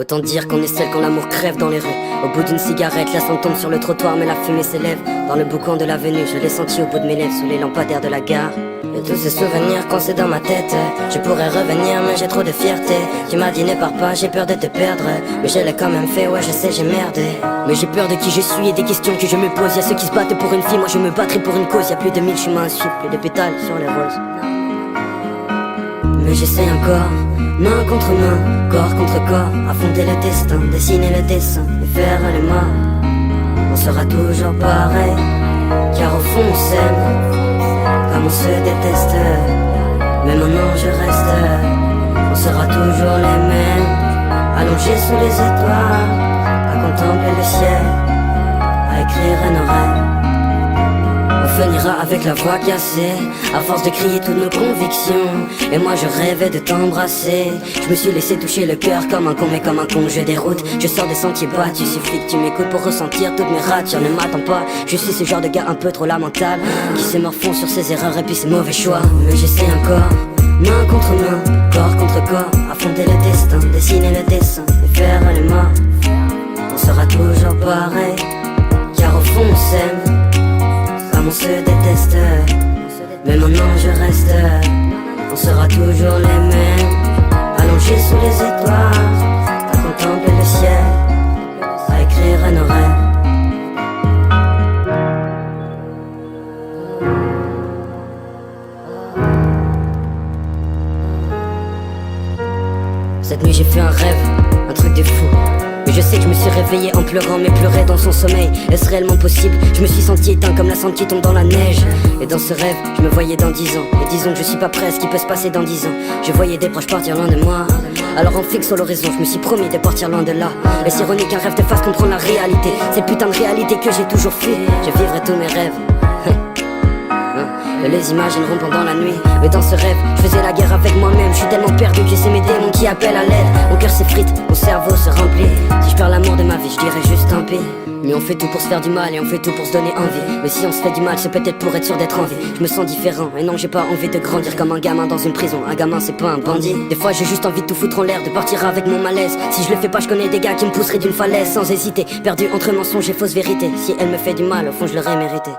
Autant dire qu'on est seul quand l'amour crève dans les rues. Au bout d'une cigarette, la sang tombe sur le trottoir, mais la fumée s'élève dans le boucan de l'avenue. Je l'ai senti au bout de mes lèvres, sous les lampadaires de la gare. Et tous ces souvenirs coincés dans ma tête. Je pourrais revenir, mais j'ai trop de fierté. Tu m'as dit ne pars pas, j'ai peur de te perdre. Mais je l'ai quand même fait, ouais je sais j'ai merdé. Mais j'ai peur de qui je suis et des questions que je me pose. Y'a ceux qui se battent pour une fille, moi je me battrai pour une cause. Y'a plus de 1000 chemins à suivre, plus de pétales sur les roses. Mais j'essaie encore, main contre main, corps contre corps, affronter le destin, dessiner le dessin et faire les mains. On sera toujours pareil, car au fond on s'aime, comme on se déteste. Mais maintenant je reste, on sera toujours les mêmes, allongés sous les étoiles, à contempler le ciel, à écrire nos rêves. On finira avec la voix cassée, à force de crier toutes nos convictions. Et moi je rêvais de t'embrasser. Je me suis laissé toucher le cœur comme un con, mais comme un con je déroute. Je sors des sentiers battus, suffit que tu m'écoutes pour ressentir toutes mes ratures. Ne m'attends pas, je suis ce genre de gars un peu trop lamentable, qui se morfond sur ses erreurs et puis ses mauvais choix. Mais j'essaie encore, main contre main, corps contre corps, affronter le destin, dessiner le dessin et faire les mains. On sera toujours pareil, car au fond on s'aime, on se déteste, mais maintenant je reste. On sera toujours les mêmes, allongés sous les étoiles, à contempler le ciel, à écrire nos rêves. Cette nuit j'ai fait un rêve, un truc de fou. Mais je sais que je me suis réveillé en pleurant, mais pleurer dans son sommeil, est-ce réellement possible? Je me suis senti éteint comme la cendre qui tombe dans la neige. Et dans ce rêve, je me voyais dans 10 ans. Et disons que je suis pas prêt à ce qui peut se passer dans 10 ans. Je voyais des proches partir loin de moi. Alors en fixant l'horizon, je me suis promis de partir loin de là. Est-ce ironique qu'un rêve te fasse comprendre la réalité? Cette putain de réalité que j'ai toujours fui. Je vivrai tous mes rêves. Les imagineront pendant la nuit. Mais dans ce rêve, je faisais la guerre avec moi-même. Je suis tellement perdu que j'essaie mes démons qui appellent à l'aide. Mon cœur s'effrite, mon cerveau se remplit. Si je perds l'amour de ma vie, je dirais juste tant pis. Mais on fait tout pour se faire du mal et on fait tout pour se donner envie. Mais si on se fait du mal, c'est peut-être pour être sûr d'être en vie. Je me sens différent et non j'ai pas envie de grandir comme un gamin dans une prison. Un gamin c'est pas un bandit. Des fois j'ai juste envie de tout foutre en l'air, de partir avec mon malaise. Si je le fais pas, je connais des gars qui me pousseraient d'une falaise sans hésiter. Perdu entre mensonges et fausses vérités. Si elle me fait du mal, au fond je l'aurais mérité.